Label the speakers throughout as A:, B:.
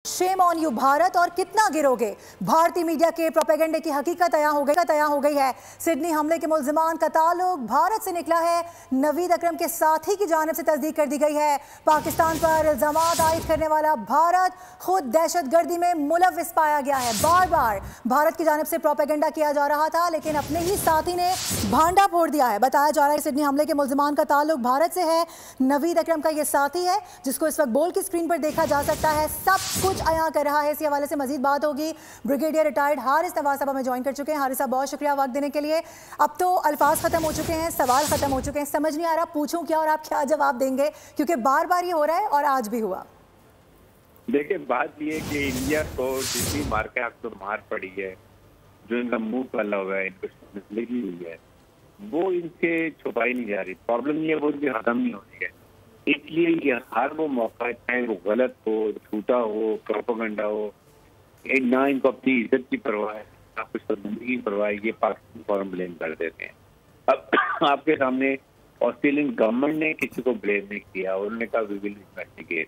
A: Shame on you Bharat, और कितना गिरोगे। भारतीय मीडिया के प्रोपेगेंडे की हकीकत तय हो गई है। सिडनी हमले के मुल्जिमान का ताल्लुक भारत से निकला है। नवीद अकरम के साथी की जानिब से तस्दीक कर दी गई है। पाकिस्तान पर इल्जामात आयद करने वाला भारत खुद दहशतगर्दी में मुलविस पाया गया है। बार बार भारत की जानिब से प्रोपेगेंडा किया जा रहा था, लेकिन अपने ही साथी ने भांडा फोड़ दिया है। बताया जा रहा है सिडनी हमले के मुल्जिमान का ताल्लुक भारत से है। नवीद अकरम का ये साथी है जिसको इस वक्त बोल की स्क्रीन पर देखा जा सकता है। सब कुछ अयां कर रहा है। इसी हवाले से मजीद बात होगी। ब्रिगेडियर रिटायर्ड हारिस नवाज साहब हमें ज्वाइन कर चुके हैं। हारिस साहब, बहुत शुक्रिया वक्त देने के लिए। अब तो अल्फाज खत्म हो चुके हैं, सवाल खत्म हो चुके हैं, समझ नहीं आ रहा पूछूं क्या और आप क्या जवाब देंगे, क्योंकि बार बार ये हो रहा है और आज भी हुआ।
B: देखिए, बात ये है कि इंडिया को जितनी मार के आपको मार पड़ी है, जो इनका मुंह फैला हुआ है, इनको लगी हुई है, वो इनसे छुपाई नहीं जा रही। प्रॉब्लम ये है वो इनकी खत्म नहीं हो रही है। इसलिए ये हर वो मौका, चाहे वो गलत हो, झूठा हो, प्रोपेगेंडा हो, ना इनको अपनी इज्जत की परवाह है, ना कुछ जिंदगी की परवाह है, ये पाकिस्तान फौरन ब्लेम कर देते हैं। अब आपके सामने ऑस्ट्रेलियन गवर्नमेंट ने किसी को ब्लेम नहीं किया, उन्होंने कहा वी विल इन्वेस्टिगेट।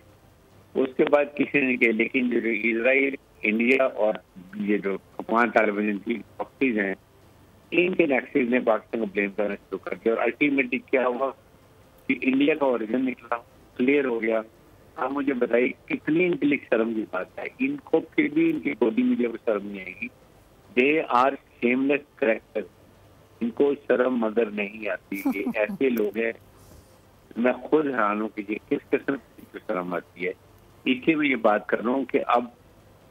B: उसके बाद किसी ने किया, लेकिन जो इजराइल, इंडिया और ये जो 5 तालिबान की प्रॉक्सीज हैं, इनके नेक्सिस ने पाकिस्तान को ब्लेम करना शुरू कर दिया। और अल्टीमेटली क्या हुआ कि इंडिया का ओरिजिन निकला, क्लियर हो गया। आप मुझे बताइए कितनी इनके लिए शर्म की बात है। इनको फिर भी इनकी गोदी मीडिया को शर्म नहीं आएगी। They are shameless character. इनको शर्म मगर नहीं आती। ये ऐसे लोग हैं, मैं खुद हैरान हूँ कि ये किस किस्म की शर्म आती है। इसलिए मैं ये बात कर रहा हूँ कि अब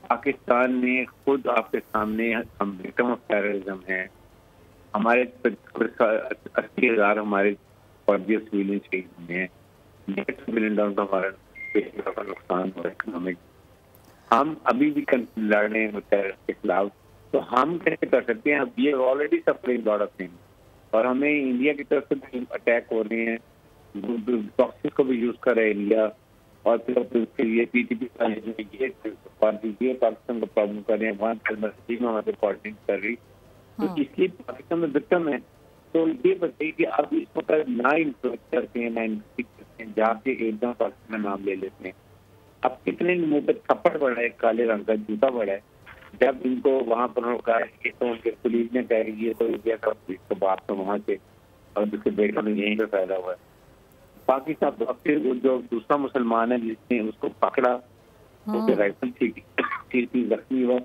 B: पाकिस्तान ने खुद आपके सामने, हम विक्टिम ऑफ टेररिज्म हैं। हमारे 80,000 हमारे फौजी सिविलियन शहीद हुए हैं। $1 बिलियन का हमारा नुकसान हुआ इकोनॉमिक। हम अभी भी लड़ रहे हैं टेररिस्ट के खिलाफ, तो हम कैसे कर सकते हैं? अब ये already suffering lot of things, और हमें इंडिया की तरफ से भी अटैक हो रहे हैं। टॉक्सिक को भी यूज कर रहे हैं इंडिया, और फिर ये पीटीपी ये पाकिस्तान को प्रॉब्लम कर रहे हैं, वहाँ में हमारे कोऑर्डिनेट कर रही। तो इसलिए पाकिस्तान में विक्टिम है। तो ये बताइए कि आप इस वक्त ना इन्फ्लुएंस करते हैं, ना इन्वेस्टिग करते हैं, जाके एकदम पाकिस्तान का नाम ले लेते हैं। अब कितने मुंह पे थप्पड़ पड़ा है, काले रंग का जूता पड़ा है, जब इनको वहां पर रोका है। ये तो उनके पुलिस ने कह रही है तो इंडिया का तो बात तो वहां से, और जिसके बेटा में यहीं पे पैदा हुआ है। पाकिस्तान फिर जो दूसरा मुसलमान है जिसने उसको पकड़ा, उसके राइफल थी, जख्मी हुआ,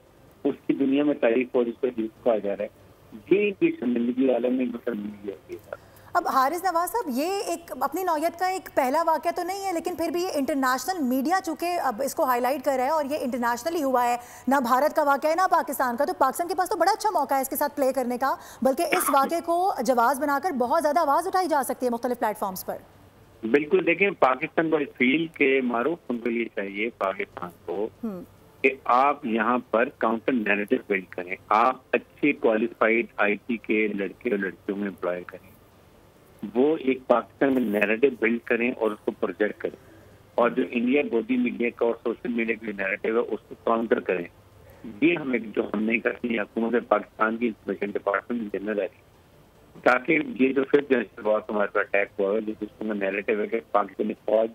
B: उसकी दुनिया में तारीफ और उसको कहा जा रहा है। ये इनकी शर्मिंदगी आलम में शर्मिंदगी होती है।
A: अब हारिस नवाज साहब, ये एक अपनी नौयत का एक पहला वाक़या तो नहीं है, लेकिन फिर भी ये इंटरनेशनल मीडिया चूंकि अब इसको हाईलाइट कर रहा है और ये इंटरनेशनली हुआ है, ना भारत का वाक़या है ना पाकिस्तान का, तो पाकिस्तान के पास तो बड़ा अच्छा मौका है इसके साथ प्ले करने का। बल्कि इस वाक़े को जवाब बनाकर बहुत ज़्यादा आवाज़ उठाई जा सकती है मुख्तलिफ प्लेटफॉर्म्स पर।
B: बिल्कुल, देखें, पाकिस्तान को फील के मारूफ उनके लिए चाहिए पाकिस्तान को कि आप यहाँ पर काउंटर नैरेटिव बिल्ड करें। आप अच्छे क्वालिफाइड IT के लड़के और लड़कियों में एम्प्लॉय करें, वो एक पाकिस्तान में नैरेटिव बिल्ड करें और उसको प्रोजेक्ट करें, और जो इंडिया गोदी मीडिया का और सोशल मीडिया का नैरेटिव है उसको काउंटर करें। ये हमें जो हम नहीं करती हुकूमत पाकिस्तान की इंफॉर्मेशन डिपार्टमेंट की जिम्मेदारी, ताकि ये जो फिर हमारे पर अटैक हुआ है, जिसका नैरेटिव है कि पाकिस्तानी फौज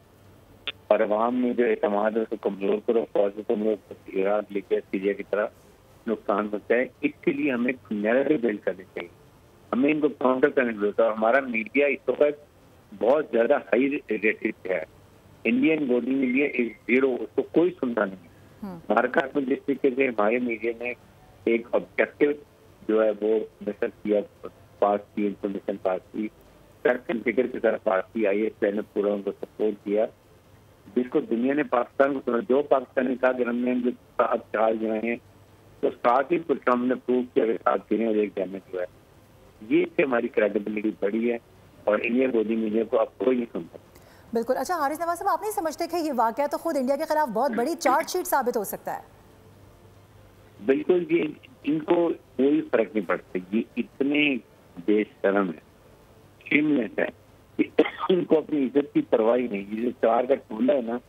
B: और अवाम में जो एतमाद है उसको कमजोर करो, फौज को कमजोर करो, इराक, लीबिया, सीरिया की तरह नुकसान होता है। इसके लिए हमें नैरेटिव बिल्ड करनी चाहिए, हमें इनको काउंटर करने की जरूरत है। हमारा मीडिया इस वक्त बहुत ज्यादा हाई रेटेड है। इंडियन गोदी मीडिया इज 0, उसको कोई सुनता नहीं। भारत में जिस तरीके से हमारे मीडिया ने एक ऑब्जेक्टिव जो है वो मेसर किया, पास की इंफॉर्मेशन पास की, फैक्ट एंड फिगर की तरह पास की, ISI ने पूरा उनको सपोर्ट किया, जिसको दुनिया ने पाकिस्तान को सुना। जो पाकिस्तान ने कहा कि हमने जो साथ चाल जो है, तो साथ ही कुछ हमने प्रूव किया कि साथ गिने और एक डैमेज हुआ है। ये से हमारी क्रेडिबिलिटी बढ़ी है, और इंडिया गोदी मीडिया को अब कोई नहीं सुनता।
A: बिल्कुल। अच्छा हारिस नवाज साहब, आप नहीं समझते कि ये वाकया तो खुद इंडिया के खिलाफ बहुत बड़ी चार्जशीट साबित हो सकता है?
B: बिल्कुल, ये इनको कोई फर्क नहीं पड़ता। ये इतने बेशरम है, शेमलेस है, इनको अपनी इज्जत की परवाह नहीं। ये जो 4 का टोला है ना,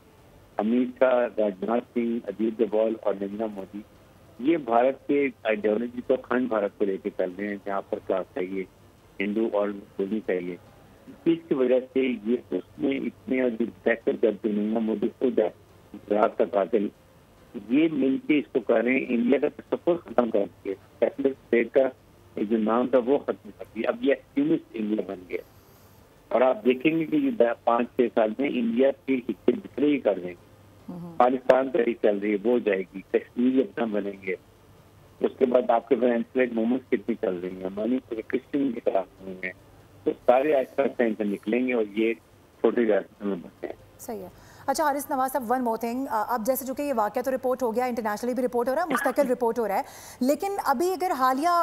B: अमित शाह, राजनाथ सिंह, अजीत डोभाल और नरेंद्र मोदी, ये भारत के आइडियोलॉजी को, अखंड भारत को लेकर चल रहे हैं, जहाँ पर क्लास चाहिए, हिंदू और मुस्लिम चाहिए। इसकी वजह से ये उसमें इतने दहशत गर्द नरेंद्र मोदी खुद है, गुजरात का कातिल, ये मिलके इसको कर रहे हैं। इंडिया का सपोर्ट खत्म कर दिया, कैपिटल स्टेट का एक जो नाम था वो खत्म कर दिया। अब ये एक्सट्रीमिस्ट इंडिया बन गया और आप देखेंगे कि 5-6 साल में इंडिया के हिस्से बिखरे ही कर देंगे। पाकिस्तान तरीक चल रही है वो जाएगी, कश्मीर अपना बनेंगे। उसके बाद आपके पास एंसलेट मूवमेंट्स कितनी चल रही है, मणिपुर क्रिश्चियन की तरफ हुए हैं, तो सारे आहिस्ता इनसे निकलेंगे और ये छोटे रास्ते में बचे हैं।
A: सही है। अच्छा हारिस नवाज साहब, वन मोर थिंग, अब जैसे जो कि ये वाकया तो रिपोर्ट हो गया, इंटरनेशनली भी रिपोर्ट हो रहा है, मुस्तकिल रिपोर्ट हो रहा है, लेकिन अभी अगर हालिया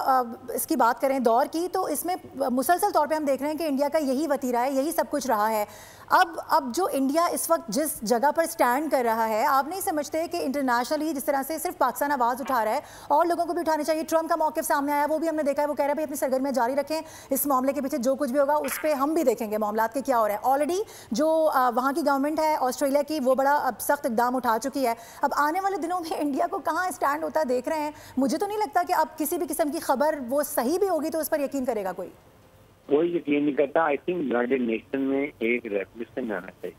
A: इसकी बात करें दौर की, तो इसमें मुसलसल तौर पे हम देख रहे हैं कि इंडिया का यही वतीरा है, यही सब कुछ रहा है। अब जो इंडिया इस वक्त जिस जगह पर स्टैंड कर रहा है, आप नहीं समझते कि इंटरनेशनली जिस तरह से सिर्फ पाकिस्तान आवाज़ उठा रहा है और लोगों को भी उठानी चाहिए। ट्रम्प का मौक़िफ़ सामने आया, वो भी हमने देखा है, वो कह रहा है भाई अपनी सरगर्मियाँ जारी रखें, इस मामले के पीछे जो कुछ भी होगा उस पर हम भी देखेंगे मामलात के क्या हो रहा है। ऑलरेडी जो वहाँ की गवर्नमेंट है ऑस्ट्रेलिया की, वो बड़ा अब सख्त इकदाम उठा चुकी है। अब आने वाले दिनों में इंडिया को कहाँ स्टैंड होता देख रहे हैं। मुझे तो नहीं लगता कि अब किसी भी किस्म की खबर वो सही भी होगी तो उस पर यकीन करेगा कोई
B: यकीन नहीं करता। आई थिंक यूनाइटेड नेशन में एक रेवोल्यूशन आना चाहिए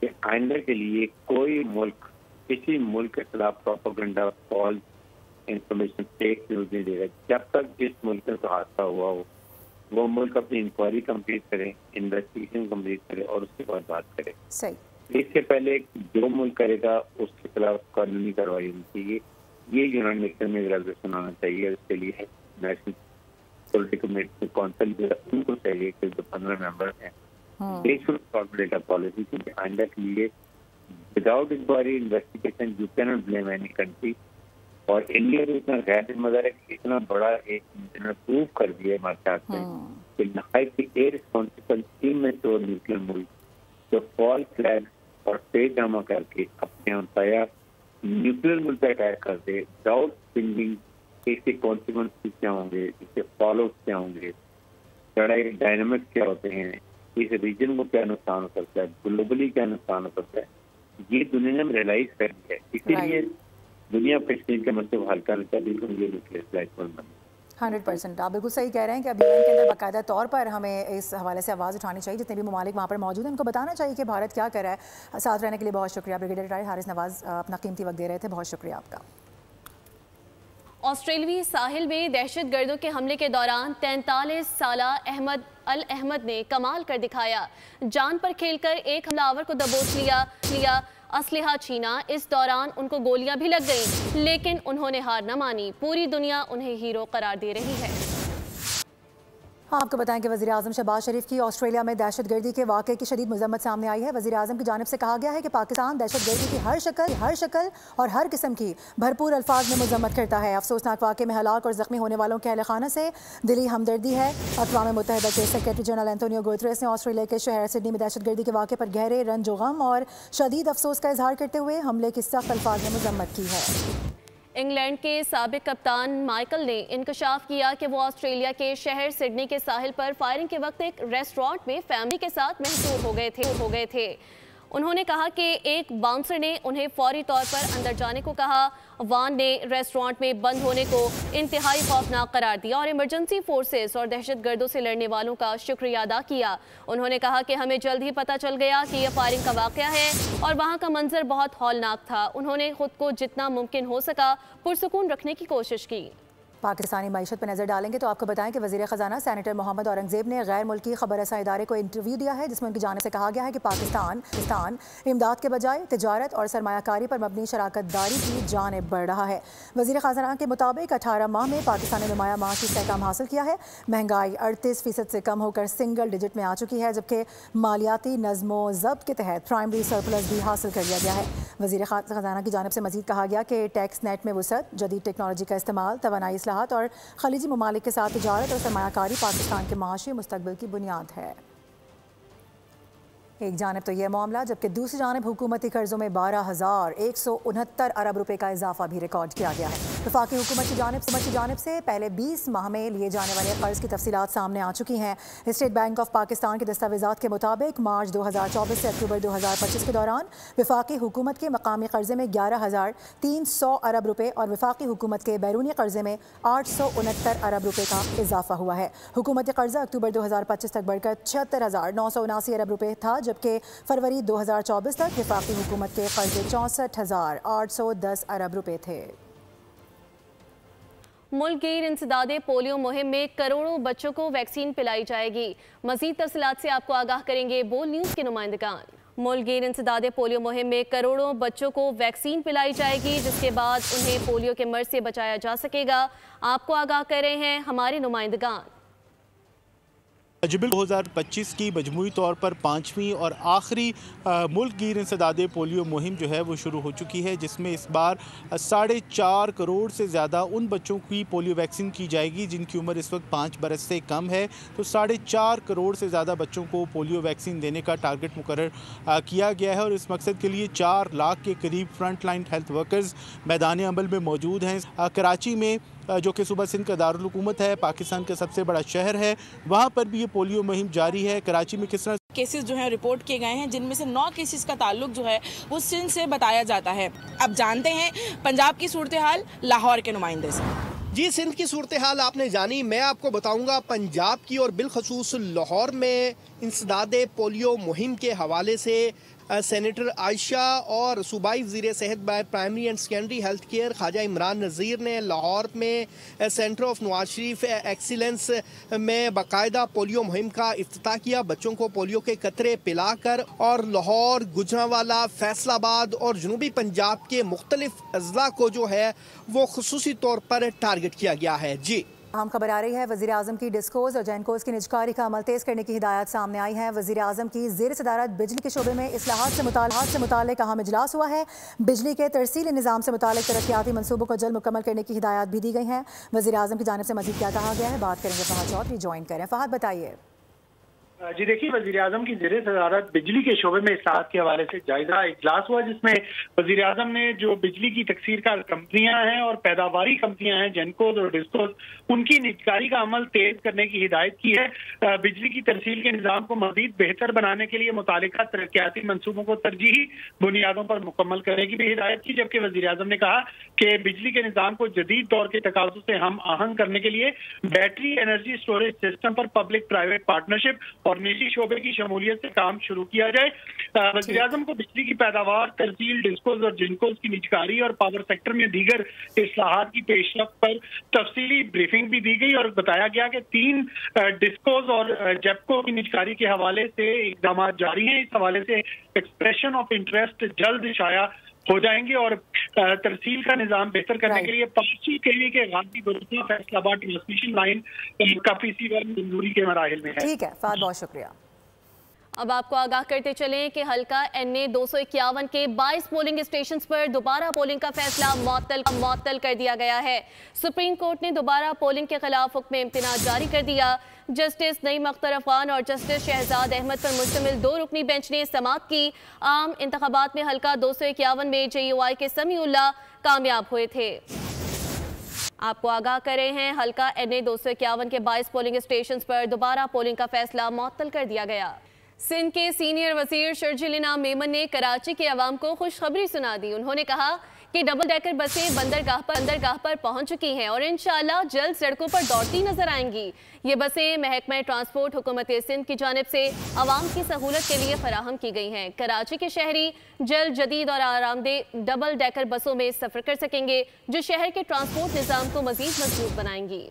B: कि आइंदा के लिए कोई मुल्क किसी मुल्क के खिलाफ propaganda, false information, fake news नहीं देगा। जब तक जिस मुल्क में तो हादसा हुआ हो वो मुल्क अपनी इंक्वायरी कंप्लीट करे, इन्वेस्टिगेशन कंप्लीट करे और उसके बाद बात करे।
A: सही।
B: इससे पहले जो मुल्क करेगा उसके खिलाफ कानूनी कार्रवाई होनी चाहिए। ये यूनाइटेड नेशन में रेजोल्यूशन आना चाहिए। उसके लिए नेशनल पॉलिटिकल काउंसिल उनको चाहिए कि जो 15 मेंबर्स हैं they should formulate a policy कि आइंदा के लिए without inquiry investigation you can not blame any country. और इंडिया को इतना गैर जिम्मेदार है कि इतना बड़ा एक प्रूव कर दिया हमारे साथ में कि नहायत ही इररिस्पॉन्सिबल इमेच्योर न्यूक्लियर मुल्क जो फॉल फ्लैग और फेक ड्रामा करके अपने अंपायर न्यूक्लियर मुल्क पर अटैक कर दे विदाउट थिंकिंग इसके कॉन्सिक्वेंसेस क्या होंगे, इसके फॉलो क्या होंगे, लड़ाई डायनामिक्स क्या होते हैं, इस रीजन को क्या नुकसान हो सकता है, ग्लोबली क्या नुकसान हो सकता है, ये दुनिया में रियलाइज कर दिया है। इसीलिए दुनिया कश्मीर के मसले को हल करना चाहिए। बिल्कुल ये न्यूक्लियर प्लेटफॉर्म बने।
A: 100% आप बिल्कुल सही कह रहे हैं कि अब यूएन के अंदर बाकायदा तौर पर हमें इस हवाले से आवाज़ उठानी चाहिए। जितने भी ममालिक वहाँ पर मौजूद हैं उनको बताना चाहिए कि भारत क्या कर रहा है। साथ रहने के लिए बहुत शुक्रिया। ब्रिगेडियर जनरल हारिस नवाज अपना कीमती वक्त दे रहे थे, बहुत शुक्रिया आपका।
C: ऑस्ट्रेलियाई साहिल में दहशतगर्दों के हमले के दौरान 43 साला अहमद अल अहमद ने कमाल कर दिखाया। जान पर खेलकर एक हमलावर को दबोच लिया असलहा छीना। इस दौरान उनको गोलियां भी लग गईं, लेकिन उन्होंने हार न मानी। पूरी दुनिया उन्हें हीरो करार दे रही है।
A: आपको बताएं कि वज़ीर आज़म शहबाज शरीफ की ऑस्ट्रेलिया में दहशतगर्दी के वाक़े की शदीद मज़म्मत सामने आई है। वज़ीर आज़म की जानिब से कहा गया है कि पाकिस्तान दहशतगर्दी की हर शक्ल और हर किस्म की भरपूर अल्फाज में मज़म्मत करता है। अफसोसनाक वाक़े में हलाक और ज़ख्मी होने वालों के अहल खाना से दिली हमदर्दी है। अक़वाम मुत्तहिदा के सेक्रेटरी जनरल एंटोनियो गुतरेस ने ऑस्ट्रेलिया के शहर सिडनी में दहशतगर्दी के वाक़े पर गहरे रंज व गम और शदीद अफसोस का इजहार करते हुए हमले की सख्त अल्फाज में मज़म्मत की है।
C: इंग्लैंड के साबिक कप्तान माइकल ने इंकशाफ किया कि वो ऑस्ट्रेलिया के शहर सिडनी के साहिल पर फायरिंग के वक्त एक रेस्टोरेंट में फैमिली के साथ महसूर हो गए थे। उन्होंने कहा कि एक बाउंसर ने उन्हें फौरी तौर पर अंदर जाने को कहा। वान ने रेस्टोरेंट में बंद होने को इंतहाई खौफनाक करार दिया और इमरजेंसी फोर्सेस और दहशतगर्दों से लड़ने वालों का शुक्रिया अदा किया। उन्होंने कहा कि हमें जल्द ही पता चल गया कि यह फायरिंग का वाक़या है और वहाँ का मंजर बहुत हौलनाक था। उन्होंने खुद को जितना मुमकिन हो सका पुरसुकून रखने की कोशिश की।
A: पाकिस्तानी मईशत पर नज़र डालेंगे तो आपको बताएं कि वज़ीर ख़जाना सेनेटर मोहम्मद औरंगज़ेब ने गैर मुल्की खबर रसा इदारे को इंटरव्यू दिया है, जिसमें उनकी जानिब से कहा गया है कि पाकिस्तान इमदाद के बजाय तिजारत और सरमायाकारी पर मबनी शराकत दारी की जानिब बढ़ रहा है। वज़ीर ख़जाना के मुताबिक 18 माह में पाकिस्तान ने नुमाया माशी इस्तेहकाम हासिल किया है। महंगाई 38% से कम होकर सिंगल डिजिट में आ चुकी है, जबकि मालियाती नज़्मो ज़ब्त के तहत प्राइमरी सरप्लस भी हासिल कर लिया गया है। वज़ीर ख़जाना की जानिब से मज़ीद कहा गया कि टैक्स नेट में वसअत, जदीद टेक्नोलॉजी का इस्तेमाल, तवानाई और खलीजी ममालिक के साथ तिजारत और सरमायाकारी पाकिस्तान के माशी मुस्तकबिल की बुनियाद है। एक जानिब तो यह मामला, जबकि दूसरी जानिब हुकूमती कर्जों में 12,169 अरब रुपए का इजाफा भी रिकॉर्ड किया गया है। वफाकी हुकूमत की जानिब से पहले 20 माह में लिए जाने वाले कर्ज की तफसीलात सामने आ चुकी हैं। स्टेट बैंक ऑफ पाकिस्तान के दस्तावेज़ात के मुताबिक मार्च 2024 से अक्टूबर 2025 के दौरान वफाकी हुकूमत के मकामी कर्जे में 11,300 अरब रुपये और वफाकी हुकूमत के बैरूनी कर्जे में 869 अरब रुपये का इजाफा हुआ है। हुकूमती कर्जा अक्टूबर 2025 तक बढ़कर 76,979 अरब रुपये था, जबकि फरवरी 2024 तक वफाकी हुकूमत के कर्जे 64,810 अरब रुपये थे।
C: मुल्क गिर इंसदादे पोलियो मुहिम में करोड़ों बच्चों को वैक्सीन पिलाई जाएगी। मजीद तफसीलात से आपको आगाह करेंगे बोल न्यूज़ के नुमाइंदगान। मुल्क गिर इंसदादे पोलियो मुहिम में करोड़ों बच्चों को वैक्सीन पिलाई जाएगी, जिसके बाद उन्हें पोलियो के मर्ज से बचाया जा सकेगा। आपको आगाह कर रहे हैं हमारे नुमाइंदगान।
D: जबिल 2025 की मजमूई तौर पर 5वीं और आखिरी मुल्क गिर इंसदादे पोलियो मुहिम जो है वो शुरू हो चुकी है, जिसमें इस बार 4.5 करोड़ से ज़्यादा उन बच्चों की पोलियो वैक्सीन की जाएगी जिनकी उम्र इस वक्त 5 बरस से कम है। तो 4.5 करोड़ से ज़्यादा बच्चों को पोलियो वैक्सीन देने का टारगेट मुकर्रर किया गया है और इस मकसद के लिए 4 लाख के करीब फ्रंट लाइन हेल्थ वर्कर्स मैदान अमल में मौजूद हैं। कराची में जो कि सूबा सिंध का दारुल हुकूमत है, पाकिस्तान का सबसे बड़ा शहर है, वहाँ पर भी ये पोलियो मुहिम जारी है। कराची में किस तरह
E: केसेस जो हैं रिपोर्ट किए गए हैं, जिनमें से 9 केसेस का ताल्लुक जो है वो सिंध से बताया जाता है। अब जानते हैं पंजाब की सूरत हाल लाहौर के नुमाइंदे से।
F: जी, सिंध की सूरत हाल आपने जानी, मैं आपको बताऊंगा पंजाब की और बिलखसूस लाहौर में इंसदादे पोलियो मुहिम के हवाले से सेनेटर आयशा और सूबाई वज़ीर सेहत बाय primary and secondary health care Khawaja Imran Nazir ने लाहौर में centre of Nawaz Sharif excellence में बाकायदा पोलियो मुहिम का इफ्तिताह किया। बच्चों को पोलियो के कतरे पिलाकर और लाहौर, गुजरांवाला, फैसलाबाद और जनूबी पंजाब के मुख्तलिफ अजला को जो है वो खुसूसी तौर पर टारगेट किया गया है। जी,
A: अहम खबर आ रही है। वज़ीर आज़म की डिस्कोज और जेनकोज की निजकारी का अमल तेज़ करने की हिदायत सामने आई है। वज़ीर आज़म की ज़ेर सदारत बिजली के शोबे में इस्लाहात से मुताल्लिक़ अहम इजलास हुआ है। बिजली के तरसीली निज़ाम से मुताल्लिक़ तरक्याती मनसूबों को जल्द मुकम्मल करने की हिदायत भी दी गई हैं। वज़ीर आज़म की जानिब से मज़ीद क्या कहा गया है, बात करेंगे। फहद चौधरी ज्वाइन करें। फहद बताइए।
G: जी देखिए, वज़ीर आज़म की ज़ेरे सदारत बिजली के शोबे में इस्लाहात के हवाले से जायजा इजलास हुआ, जिसमें वज़ीर आज़म ने जो बिजली की तकसीर का कंपनियां हैं और पैदावारी कंपनियां हैं जेनकोज और डिस्कोज, उनकी निजकारी का अमल तेज करने की हिदायत की है। बिजली की तरसील के निज़ाम को मज़ीद बेहतर बनाने के लिए मुतालिका तरक्याती मनसूबों को तरजीही बुनियादों पर मुकम्मल करने की भी हिदायत की। जबकि वज़ीर आज़म ने कहा कि बिजली के निज़ाम को जदीद दौर के तकाज़ों से हम आहंग करने के लिए बैटरी एनर्जी स्टोरेज सिस्टम पर पब्लिक प्राइवेट पार्टनरशिप और निजी शोबे की शमूलियत से काम शुरू किया जाए। वज़ीर आज़म को बिजली की पैदावार, तरसील, डिस्कोज और जिनकोज की निजकारी और पावर सेक्टर में दीगर इस्लाहात की पेशरफ्त पर तफसीली ब्रीफिंग भी दी गई और बताया गया कि 3 डिस्कोज और जेपको की निजकारी के हवाले से इकदाम जारी हैं। इस हवाले से एक्सप्रेशन ऑफ इंटरेस्ट जल्द शाया हो जाएंगे और तरसील का निजाम बेहतर करने के लिए 5 केवी के गांधी बरूचा फैसलाबाद ट्रांसमिशन लाइन का PC1 मंजूरी के मराहिल में है।
A: ठीक है फहद, बहुत शुक्रिया।
C: अब आपको आगाह करते चलें कि हल्का NA 251 के 22 पोलिंग स्टेशन पर दोबारा पोलिंग का फैसला मुअत्तल कर दिया गया है। सुप्रीम कोर्ट ने दोबारा पोलिंग के खिलाफ हुक्म इम्तिनाअ जारी कर दिया। जस्टिस नईम अख्तर अफगान और जस्टिस शहजाद अहमद पर मुश्तमिल 2 रुकनी बेंच ने समाअत की। आम इंतखाबात में हल्का 251 में JUI के समीउल्लाह कामयाब हुए थे। आपको आगाह कर रहे हैं, हल्का NA 251 के 22 पोलिंग स्टेशन पर दोबारा पोलिंग का फैसला मुअत्तल कर दिया गया। सिंध के सीनियर वजीर शर्जील इनाम मेमन ने कराची के अवाम को खुशखबरी सुना दी। उन्होंने कहा कि डबल डेकर बसें बंदरगाह पर पहुंच चुकी हैं और इंशाअल्लाह जल्द सड़कों पर दौड़ती नजर आएंगी। ये बसें महकमा ट्रांसपोर्ट हुकूमत सिंध की जानिब से अवाम की सहूलत के लिए फराहम की गई हैं। कराची के शहरी जल्द जदीद और आरामदेह डबल डेकर बसों में सफर कर सकेंगे, जो शहर के ट्रांसपोर्ट निज़ाम को मजीद मजबूत बनाएंगी।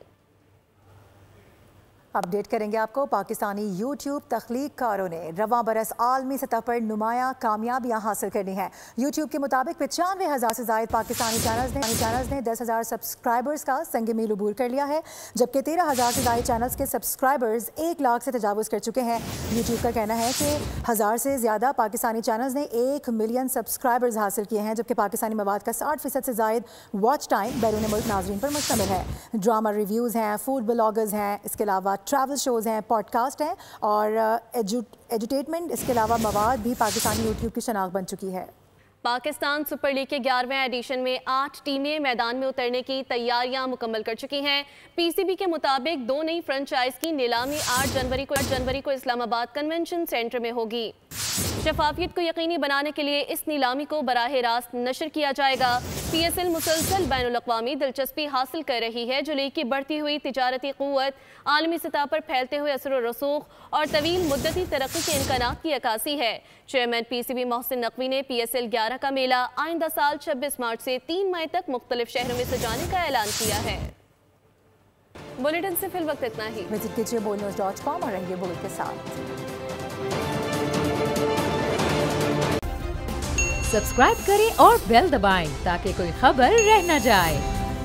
A: अपडेट करेंगे आपको। पाकिस्तानी यूट्यूब तख्लीककारों ने रवां बरस आलमी सतह पर नुमाया कामयाबियां हासिल करनी है। यूट्यूब के मुताबिक 95,000 से ज़ायद पाकिस्तानी चैनल्स ने 10,000 सब्सक्राइबर्स का संग मील अबूर कर लिया है, जबकि 13,000 से ज़ायद चैनल्स के सब्सक्राइबर्स 1 लाख से तजावुज़ कर चुके हैं। यूट्यूब का कहना है कि 1000 से ज़्यादा पाकिस्तानी चैनल्स ने 1 मिलियन सब्सक्राइबर्स हासिल किए हैं, जबकि पाकिस्तानी मवाद का 60% से ज़ायद वॉच टाइम बैरून मुल्क नाजरीन पर मुश्तमिल है। ड्रामा रिव्यूज़ हैं, फूड ब्लॉगर्स हैं, इसके अलावा ट्रैवल शोज़ हैं, पॉडकास्ट हैं और एजुटेटमेंट, इसके अलावा मवाद भी पाकिस्तानी यूट्यूब की शनाख्त बन चुकी है।
C: पाकिस्तान सुपर लीग के 11वें एडिशन में 8 टीमें मैदान में उतरने की तैयारियां मुकम्मल कर चुकी हैं। पीसीबी के मुताबिक 2 नई फ्रेंचाइज की नीलामी 8 जनवरी को इस्लामाबाद कन्वेंशन सेंटर में होगी। शफाफियत को यकीनी बनाने के लिए इस नीलामी को बराह रास्त नशर किया जाएगा। पीएसएल मुसलसल बैनुल-अक़वामी दिलचस्पी हासिल कर रही है, जो लीग की बढ़ती हुई तिजारती क़ुव्वत, आलमी सतह पर फैलते हुए असर व रसूख और तवील मुद्दती तरक्की के इम्कानात की अक्कासी है। चेयरमैन पीसीबी मोहसिन नकवी ने पीएसएल 11 का मेला आइंदा साल 26 मार्च से 3 मई तक मुख्तलिफ शहरों में सजाने का ऐलान किया है। बुलेटिन से फिल वक्त इतना ही।
A: विजिट कीजिए boldnews.com और रहिए बोल्ड के साथ।
H: सब्सक्राइब करें और बेल दबाएं ताकि कोई खबर रह न जाए।